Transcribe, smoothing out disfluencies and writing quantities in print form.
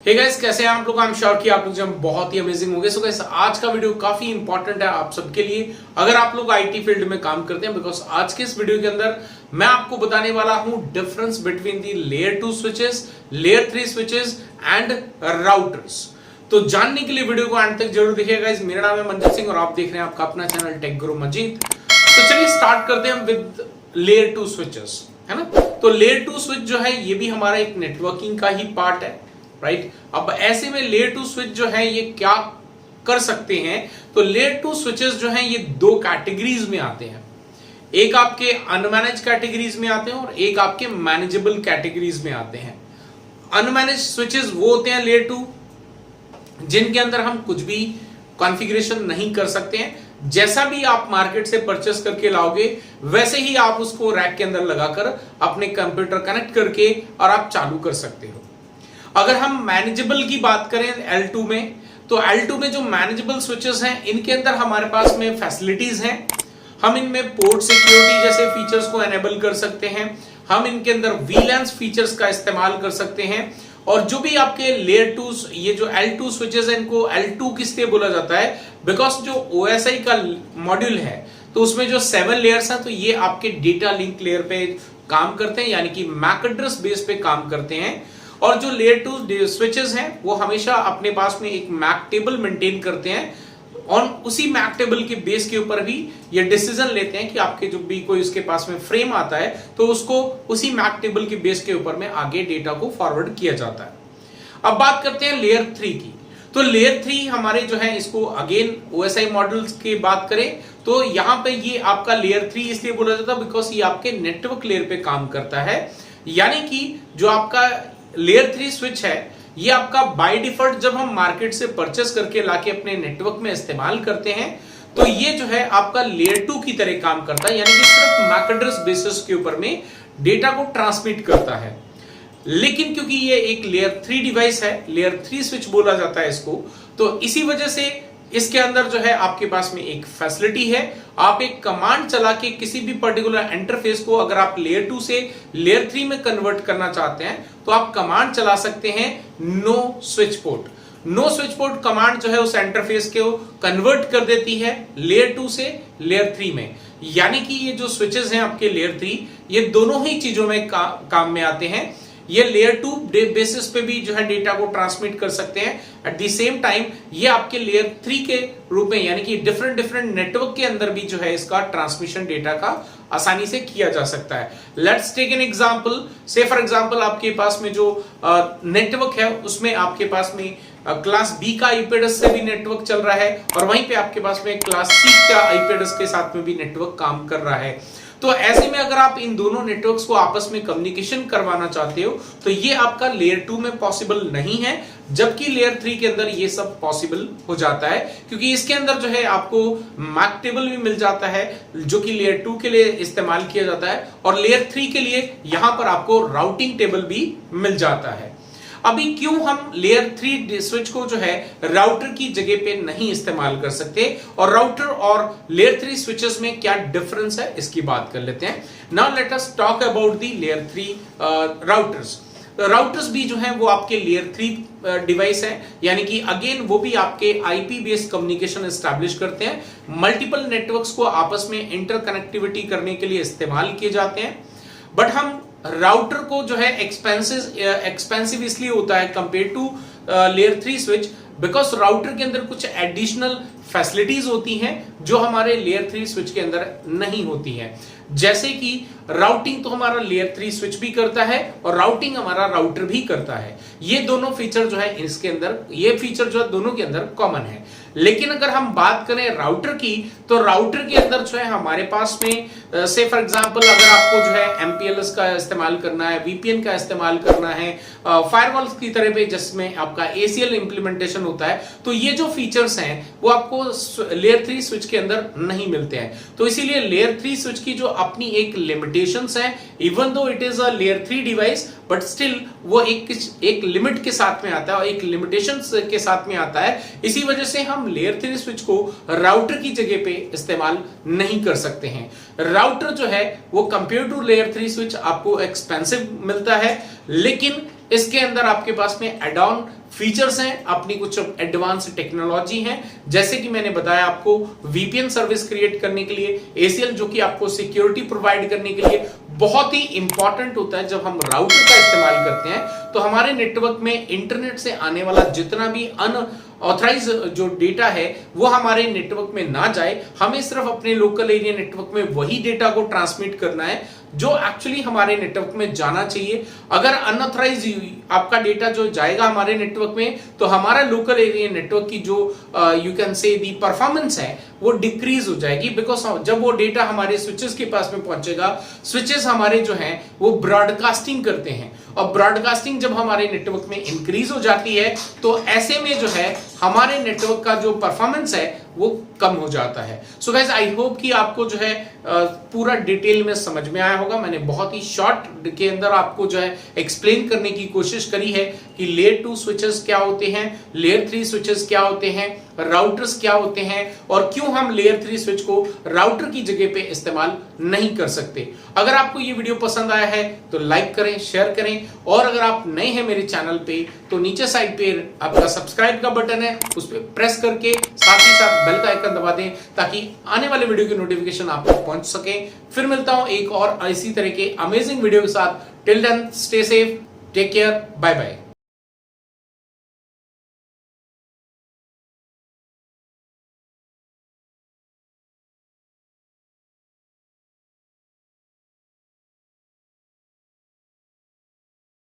Hey guys, कैसे हैं आप लोग। आई एम श्योर कि आप लोग जब बहुत ही अमेजिंग होंगे। सो गाइस, आज का वीडियो काफी इंपॉर्टेंट है आप सबके लिए अगर आप लोग आईटी फील्ड में काम करते हैं, बिकॉज आज के इस वीडियो के अंदर मैं आपको बताने वाला हूं difference between the layer 2 switches, layer 3 switches and routers. तो जानने के लिए वीडियो को अंत तक जरूर देखिएगा गाइस। मेरा नाम है मंजित सिंह और आप देख रहे हैं आपका अपना चैनल टेक गुरु मजीद। तो चलिए स्टार्ट करते हैं विद लेयर 2 स्विचेस, है ना। तो लेयर 2 स्विच जो है ये भी हमारा एक नेटवर्किंग का ही पार्ट है, राइट। अब ऐसे में लेयर 2 स्विच जो है ये क्या कर सकते हैं, तो लेयर 2 स्विचेस जो हैं ये दो कैटेगरीज में आते हैं। एक आपके अनमैनेज कैटेगरीज में आते हैं और एक आपके मैनेजेबल कैटेगरीज में आते हैं। अनमैनेज स्विचेस वो होते हैं लेयर 2 जिनके अंदर हम कुछ भी कॉन्फ़िगरेशन नहीं कर सकते हैं। जैसा भी आप मार्केट से परचेस करके लाओगे वैसे ही आप उसको रैक के अंदर लगाकर अपने कंप्यूटर कनेक्ट करके और आप चालू कर सकते हो। अगर हम मैनेजेबल की बात करें L2 में, तो L2 में जो मैनेजेबल स्विचेस हैं इनके अंदर हमारे पास में फैसिलिटीज हैं। हम इनमें पोर्ट सिक्योरिटी जैसे फीचर्स को एनेबल कर सकते हैं। हम इनके अंदर VLANs फीचर्स का इस्तेमाल कर सकते हैं। और जो भी आपके लेयर 2 ये जो L2 स्विचेस हैं इनको L2 किस लिए बोला जाता है, बिकॉज जो OSI का मॉड्यूल है तो उसमें जो 7 लेयर्स हैं तो ये आपके डेटा लिंक लेयर पे काम करते हैं, यानी कि मैक एड्रेस बेस पे काम करते हैं। और जो लेयर 2 स्विचेस हैं वो हमेशा अपने पास में एक मैक टेबल मेंटेन करते हैं और उसी मैक टेबल के बेस के ऊपर भी ये डिसीजन लेते हैं कि आपके जो भी कोई उसके पास में फ्रेम आता है तो उसको उसी मैक टेबल के बेस के ऊपर में आगे डेटा को फॉरवर्ड किया जाता है। अब बात करते हैं लेयर 3 की। तो लेयर 3 हमारे जो है इसको अगेन OSI मॉडल्स की बात करें तो यहां पे ये आपका लेयर 3 इसलिए बोला जाता है बिकॉज ये आपके नेटवर्क लेयर पे काम करता है। यानी कि जो आपका लेयर 3 स्विच है ये आपका बाय डिफॉल्ट जब हम मार्केट से परचेस करके लाके अपने नेटवर्क में इस्तेमाल करते हैं तो ये जो है आपका लेयर 2 की तरह काम करता है, यानी कि सिर्फ मैक एड्रेस बेसिस के ऊपर में डेटा को ट्रांसमिट करता है। लेकिन क्योंकि ये एक लेयर 3 डिवाइस है, लेयर 3 स्विच बोला जाता है इसको, तो इसी वजह से इसके अंदर जो है आपके पास में एक फैसिलिटी है। आप एक कमांड चला के किसी भी पर्टिकुलर इंटरफेस को अगर आप लेयर 2 से लेयर 3 में कन्वर्ट करना चाहते हैं तो आप कमांड चला सकते हैं know switch port. Know switch port command जो है उस इंटरफेस को कन्वर्ट कर देती है लेयर 2 से लेयर 3 में। यानी कि ये जो स्विचेस हैं आपके लेयर 3 ये दोनों ही चीजों में काम में आते हैं। ये लेयर 2 बेसिस पे भी जो है डेटा को ट्रांसमिट कर सकते हैं। एट द सेम टाइम ये आपके लेयर 3 के रूप में, यानी कि डिफरेंट नेटवर्क के अंदर भी जो है इसका ट्रांसमिशन डेटा का आसानी से किया जा सकता है। Let's take an example. Say for example आपके पास में जो नेटवर्क है उसमें आपके पास में क्लास B का आईपी एड्रेस से भी नेटवर्क चल रहा है और वहीं पे आपके पास में क्लास C का आईपी एड्रेस के साथ में भी नेटवर्क काम कर रहा है। तो ऐसे में अगर आप इन दोनों नेटवर्क्स को आपस में कम्युनिकेशन करवाना चाहते हो तो ये आपका लेयर 2 में पॉसिबल नहीं है, जबकि लेयर 3 के अंदर ये सब पॉसिबल हो जाता है क्योंकि इसके अंदर जो है आपको मैक टेबल भी मिल जाता है जो कि लेयर 2 के लिए इस्तेमाल किया जाता है और लेयर 3 के लिए यहां पर आपको राउटिंग टेबल भी मिल जाता है। अभी क्यों हम लेयर 3 स्विच को जो है राउटर की जगह पे नहीं इस्तेमाल कर सकते और राउटर और लेयर 3 स्विचेस में क्या डिफरेंस है इसकी बात कर लेते हैं। Now let us talk about the layer 3 routers. Routers भी जो है वो आपके लेयर 3 डिवाइस है, यानी कि अगेन वो भी आपके आईपी बेस्ड कम्युनिकेशन एस्टैब्लिश करते हैं। मल्टीपल नेटवर्क्स को आपस में इंटरकनेक्टिविटी करने के लिए इस्तेमाल किए जाते हैं। बट हम राउटर को जो है एक्सपेंसिव इसलिए होता है compare to layer 3 switch because router के अंदर कुछ एडिशनल फैसिलिटीज होती हैं जो हमारे लेयर 3 स्विच के अंदर नहीं होती हैं। जैसे कि राउटिंग तो हमारा लेयर 3 स्विच भी करता है और राउटिंग हमारा राउटर भी करता है। ये दोनों फीचर जो है इसके अंदर, ये फीचर जो है दोनों के अंदर कॉमन है। लेकिन अगर हम बात करें राउटर की तो राउटर के अंदर जो है हमारे पास में से फॉर एग्जांपल अगर आपको जो है MPLS का इस्तेमाल करना है, VPN का इस्तेमाल करना है, फायरवॉल की तरह पे जिसमें आपका ACL इंप्लीमेंटेशन होता है, तो ये जो फीचर्स हैं वो आपको लेयर 3 स्विच के अंदर नहीं मिलते हैं। तो इसीलिए लेयर 3 स्विच की जो अपनी एक लिमिटेशंस है, even though it is a layer 3 device but still वो एक लिमिट के साथ में आता है और एक लिमिटेशंस के साथ में आता है। इसी वजह से हम लेयर 3 स्विच को राउटर की जगह पे इस्तेमाल नहीं कर सकते हैं। राउटर जो है वो कंपेयर टू लेयर 3 स्विच आपको एक्सपेंसिव मिलता है, लेकिन इसके अंदर आपके पास में एड ऑन फीचर्स हैं, अपनी कुछ एडवांस टेक्नोलॉजी है, जैसे कि मैंने बताया आपको वीपीएन सर्विस क्रिएट करने के लिए, एसीएल जो कि आपको सिक्योरिटी प्रोवाइड करने के लिए बहुत ही इंपॉर्टेंट होता है। जब हम राउटर का इस्तेमाल करते हैं तो हमारे नेटवर्क में इंटरनेट से आने वाला जितना भी अनऑथराइज जो डेटा है वो हमारे नेटवर्क में ना जाए, हमें सिर्फ अपने लोकल एरिया नेटवर्क में वही डेटा को ट्रांसमिट करना है जो एक्चुअली हमारे नेटवर्क में जाना चाहिए। अगर अनऑथराइज आपका डेटा जो जाएगा हमारे नेटवर्क में तो हमारा लोकल एरिया नेटवर्क की जो you can say the performance है वो डिक्रीज हो जाएगी, बिकॉज जब वो डेटा हमारे स्विचेस के पास में पहुंचेगा, स्विचेस हमारे जो हैं वो ब्रॉडकास्टिंग करते हैं और ब्रॉडकास्टिंग जब हमारे नेटवर्क में इंक्रीज हो जाती है तो ऐसे में जो है हमारे नेटवर्क का जो परफॉर्मेंस है वो कम हो जाता है। सो गाइस आई होप कि आपको जो है पूरा डिटेल में समझ में आया होगा। मैंने बहुत ही शॉर्ट के अंदर आपको जो है एक्सप्लेन करने की कोशिश करी है कि लेयर 2 स्विचेस क्या होते हैं, लेयर 3 स्विचेस क्या होते हैं, राउटर्स क्या होते हैं और क्यों हम लेयर 3 स्विच को राउटर की जगह पे इस्तेमाल नहीं कर सकते। अगर आपको ये वीडियो पसंद आया है तो लाइक करें, शेयर करें और अगर आप नए हैं मेरे चैनल पे तो नीचे साइड पे आपका सब्सक्राइब का बटन है, उस पर प्रेस करके साथ ही साथ बेल का आइकन दबा दें ताकि आने वाले वीडियो की नोटिफिकेशन आप तक पहुंच सके। फिर मिलता हूं एक और इसी तरह के अमेजिंग वीडियो के साथ। Till then stay safe, take care, bye bye.